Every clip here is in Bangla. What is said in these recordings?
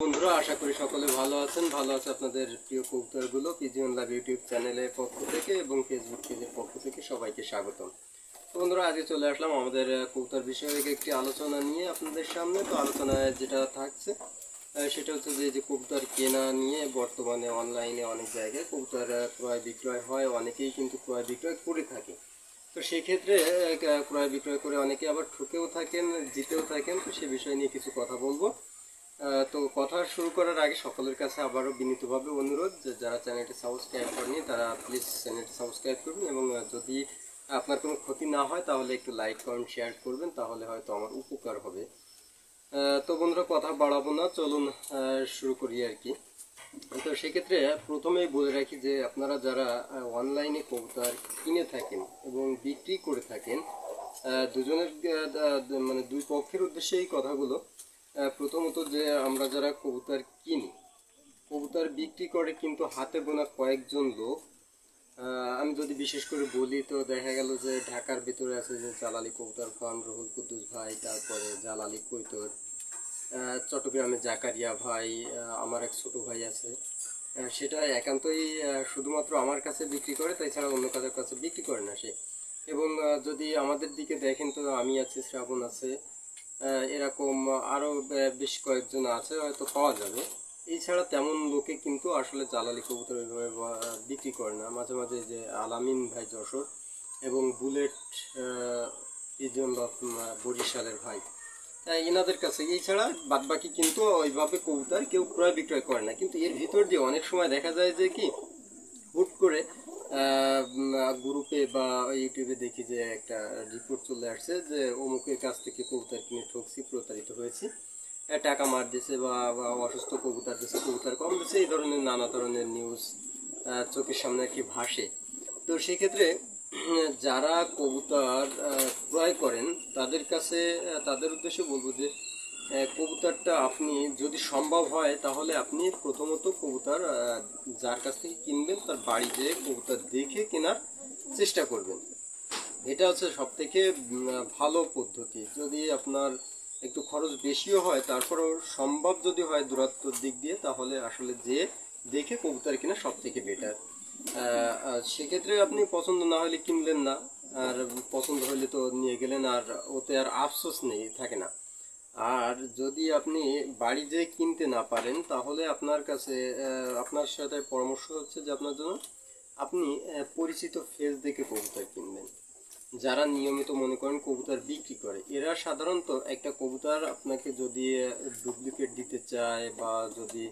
বন্ধুরা, আশা করি সকলে ভালো আছেন। ভালো আছে আপনাদের প্রিয় কবুতরগুলো পিজিয়ন লাভ ইউটিউব চ্যানেলের পক্ষ থেকে এবং ফেসবুক পেজের পক্ষ থেকে সবাইকে স্বাগতম। তো বন্ধুরা, আজকে চলে আসলাম আমাদের কবুতর বিষয়ে একটি আলোচনা নিয়ে আপনাদের সামনে। তো আলোচনায় যেটা থাকছে সেটা হচ্ছে যে কবুতর কেনা নিয়ে বর্তমানে অনলাইনে অনেক জায়গায় কবুতর ক্রয় বিক্রয় হয়, অনেকেই কিন্তু ক্রয় বিক্রয় করে থাকে। তো সেক্ষেত্রে ক্রয় বিক্রয় করে অনেকে আবার ঠকেও থাকেন, জিতেও থাকেন। তো সে বিষয় নিয়ে কিছু কথা বলবো। তো কথা শুরু করার আগে সকলের কাছে আবারও বিনীতভাবে অনুরোধ যে যারা চ্যানেলটি সাবস্ক্রাইব করেনি তারা প্লিজ চ্যানেলটি সাবস্ক্রাইব করবেন এবং যদি আপনার কোনো ক্ষতি না হয় তাহলে একটু লাইক কমেন্ট শেয়ার করবেন, তাহলে হয়তো আমার উপকার হবে। তো বন্ধুরা, কথা বাড়াবো না, চলুন শুরু করি আর কি। তো সেক্ষেত্রে প্রথমেই বলে রাখি যে আপনারা যারা অনলাইনে কবুতর কিনে থাকেন এবং বিক্রি করে থাকেন, দুজনের মানে দুই পক্ষের উদ্দেশ্যে এই কথাগুলো। প্রথমত, যে আমরা যারা কবুতর কিনি, কবুতর বিক্রি করে কিন্তু হাতে গোনা কয়েকজন লোক। আমি যদি বিশেষ করে বলি তো দেখা গেল যে ঢাকার ভিতরে আছে যে জালালি কবুতর ফার্ম, রহুল কুদ্দুস ভাই, তারপরে জালালি কৈতর, চট্টগ্রামে জাকারিয়া ভাই, আমার এক ছোট ভাই আছে। সেটা একান্তই শুধুমাত্র আমার কাছে বিক্রি করে, তাছাড়া অন্য কারোর কাছে বিক্রি করে না সে। এবং যদি আমাদের দিকে দেখেন তো আমি আছি, শ্রাবণ আছে, এরকম আরও বেশ কয়েকজন আছে, হয়তো পাওয়া যাবে। এছাড়া তেমন লোকে কিন্তু আসলে জালালি কবুতর বিক্রি করে না। মাঝে মাঝে যে আলামিন ভাই যশোর এবং বুলেট পিজন বরিশালের ভাই, এনাদের কাছে, এছাড়া বাদবাকি কিন্তু ওইভাবে কবুতর কেউ ক্রয় বিক্রয় করে না। কিন্তু এর ভিতর দিয়ে অনেক সময় দেখা যায় যে কি হুট করে গ্রুপে বা ইউটিউবে দেখি যে একটা রিপোর্ট চলে আসছে যে অমুকের কাছ থেকে কবুতর কিনে ঠকছি, প্রতারিত হয়েছি, টাকা মার দিছে বা অসুস্থ কবুতর দিচ্ছে, কবুতর কম দিচ্ছে, এই ধরনের নানা ধরনের নিউজ চোখের সামনে আর কি ভাসে। তো সেক্ষেত্রে যারা কবুতর ক্রয় করেন তাদের কাছে, তাদের উদ্দেশ্যে বলবো যে কবুতরটা আপনি যদি সম্ভব হয় তাহলে আপনি প্রথমত কবুতর যার কাছ থেকে কিনবেন তার বাড়ি যেয়ে কবুতর দেখে কেনার চেষ্টা করবেন। এটা হচ্ছে সব থেকে ভালো পদ্ধতি। যদি আপনার একটু খরচ বেশিও হয়, তারপরেও সম্ভব যদি হয় দূরত্বর দিক দিয়ে, তাহলে আসলে যে দেখে কবুতর কেনা সব থেকে বেটার। সেক্ষেত্রে আপনি পছন্দ না হলে কিনলেন না, আর পছন্দ হলে তো নিয়ে গেলেন, আর ওতে আর আফসোস নেই, থাকে না। আর যদি আপনি বাড়ি যেয়ে কিনতে না পারেন তাহলে আপনার কাছে আপনার সাথে পরামর্শ হচ্ছে যে আপনার জন্য আপনি পরিচিত ফেস দেখে কবুতর কিনবেন। যারা নিয়মিত মনে করেন কবুতর বিক্রি করে, এরা সাধারণত একটা কবুতর আপনাকে যদি ডুপ্লিকেট দিতে চায় বা যদি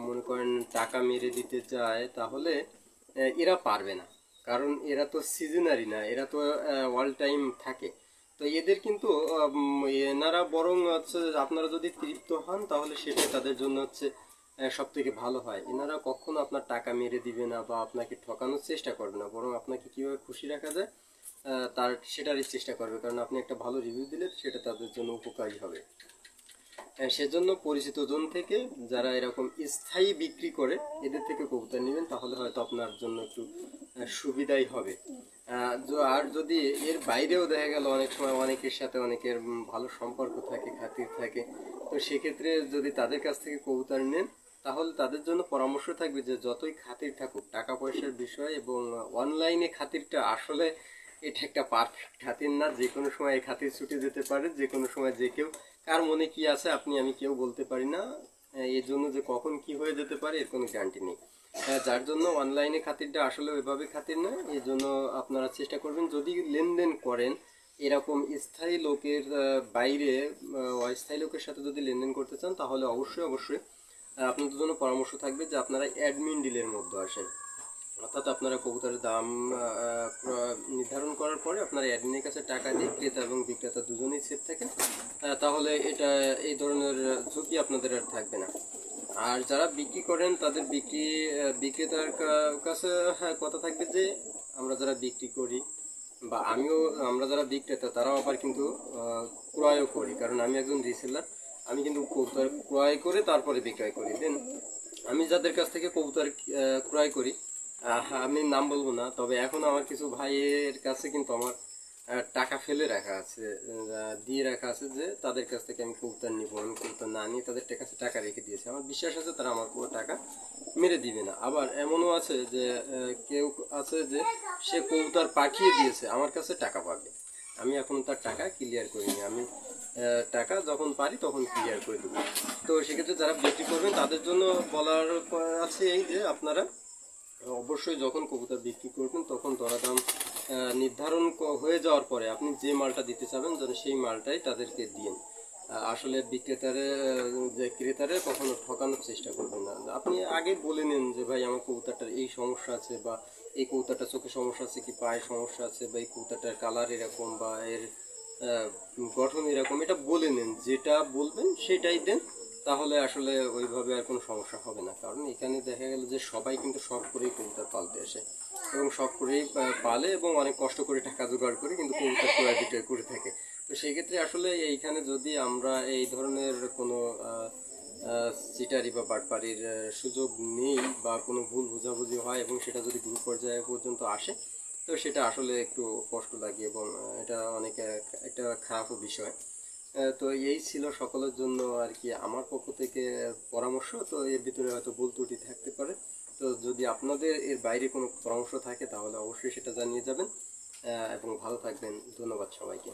মনে করেন টাকা মেরে দিতে চায়, তাহলে এরা পারবে না। কারণ এরা তো সিজনারি না, এরা তো অল টাইম থাকে। তো এদের কিন্তু এনারা বরং হচ্ছে আপনারা যদি তৃপ্ত হন তাহলে সেটাই তাদের জন্য হচ্ছে সব থেকে ভালো হয়। এনারা কখনো আপনার টাকা মেরে দিবে না বা আপনাকে ঠকানোর চেষ্টা করবে না, বরং আপনাকে কীভাবে খুশি রাখা যায় তার সেটারই চেষ্টা করবে। কারণ আপনি একটা ভালো রিভিউ দিলে সেটা তাদের জন্য উপকারী হবে। সেজন্য পরিচিত জন থেকে যারা এরকম স্থায়ী বিক্রি করে এদের থেকে কবুতর নেবেন, তাহলে হয়তো আপনার জন্য একটু সুবিধাই হবে। আর যদি এর বাইরেও দেখা গেল অনেক সময় অনেকের সাথে অনেকের ভালো সম্পর্ক থাকে, খাতির থাকে, তো সেক্ষেত্রে যদি তাদের কাছ থেকে কবুতর নেন তাহলে তাদের জন্য পরামর্শ থাকবে যে যতই খাতির থাকুক টাকা পয়সার বিষয় এবং অনলাইনে খাতিরটা আসলে এটা একটা পারফেক্ট খাতির না। যে কোনো সময় এই খাতির ছুটে যেতে পারে, যে কোনো সময় যে কেউ, কার মনে কি আছে আপনি আমি কেউ বলতে পারি না। এর জন্য যে কখন কি হয়ে যেতে পারে এর কোনো গ্যারান্টি নেই। যার জন্য অনলাইনে খাতিরটা আসলে ওইভাবে খাতির না। এই জন্য আপনারা চেষ্টা করবেন যদি লেনদেন করেন এরকম স্থায়ী লোকের বাইরে, অস্থায়ী লোকের সাথে যদি লেনদেন করতে চান তাহলে অবশ্যই অবশ্যই আপনাদের জন্য পরামর্শ থাকবে যে আপনারা অ্যাডমিন ডিলের মধ্যে আসেন। অর্থাৎ আপনারা কবুতরের দাম নির্ধারণ করার পরে আপনারা অ্যাডমিনের কাছে টাকা দিয়ে ক্রেতা এবং বিক্রেতা দুজনেই সেফ থাকেন, তাহলে এটা এই ধরনের ঝুঁকি আপনাদের আর থাকবে না। আর যারা বিক্রি করেন তাদের বিক্রেতার কাছে কথা থাকবে যে আমরা যারা বিক্রি করি বা আমরা যারা বিক্রেতা তারাও আবার কিন্তু ক্রয়ও করি। কারণ আমি একজন রিসেলার, আমি কিন্তু কবুতর ক্রয় করে তারপরে বিক্রয় করি। দেন আমি যাদের কাছ থেকে কবুতর ক্রয় করি, আমি নাম বলবো না, তবে এখন আমার কিছু ভাইয়ের কাছে কিন্তু আমার টাকা ফেলে রাখা আছে, দিয়ে রাখা আছে যে তাদের কাছ থেকে আমি কবুতর নিব, আমি কবুতর না নিয়ে তাদের কাছে টাকা রেখে দিয়েছে। আমার বিশ্বাস আছে তারা আমার পুরো টাকা মেরে দিবে না। আবার এমনও আছে যে কেউ আছে যে সে কবুতর পাঠিয়ে দিয়েছে, আমার কাছে টাকা পাবে। আমি এখনো তার টাকা ক্লিয়ার করিনি, আমি টাকা যখন পারি তখন ক্লিয়ার করে দেবো। তো সেক্ষেত্রে যারা বিক্রি করবেন তাদের জন্য বলার আছে এই যে আপনারা অবশ্যই যখন কবুতর বিক্রি করবেন তখন দরদাম নির্ধারণ হয়ে যাওয়ার পরে আপনি যে মালটা দিতে চাবেন যেন সেই মালটাই তাদেরকে দিন। আসলে বিক্রেতারে যে ক্রেতারে কখনো ঠকানোর চেষ্টা করবেন না। আপনি আগে বলে নিন যে ভাই আমার কবুতরটার এই সমস্যা আছে, বা এই কবুতরটা চোখে সমস্যা আছে, কি পায়ে সমস্যা আছে, বা এই কবুতরটার কালার এরকম, বা এর গঠন এরকম, এটা বলে নিন। যেটা বলবেন সেটাই দেন, তাহলে আসলে ওইভাবে আর কোনো সমস্যা হবে না। কারণ এখানে দেখা গেল যে সবাই কিন্তু শখ করেই কবুতর পালতে আসে, এবং শখ করেই পালে এবং অনেক কষ্ট করে টাকা জোগাড় করে কিন্তু কবুতর ক্রয় বিক্রয় করে থাকে। তো সেই ক্ষেত্রে আসলে এইখানে যদি আমরা এই ধরনের কোনো চিটারি বা বাটপাড়ির সুযোগ নেই, বা কোনো ভুল বোঝাবুঝি হয় এবং সেটা যদি দূর পর্যায়ে পর্যন্ত আসে, তো সেটা আসলে একটু কষ্ট লাগে, এবং এটা অনেক একটা খারাপও বিষয়। তো এই ছিল সকলের জন্য আর কি আমার পক্ষ থেকে পরামর্শ। তো এর ভিতরে হয়তো ভুল ত্রুটি থাকতে পারে। তো যদি আপনাদের এর বাইরে কোনো পরামর্শ থাকে তাহলে অবশ্যই সেটা জানিয়ে যাবেন, এবং ভালো থাকবেন। ধন্যবাদ সবাইকে।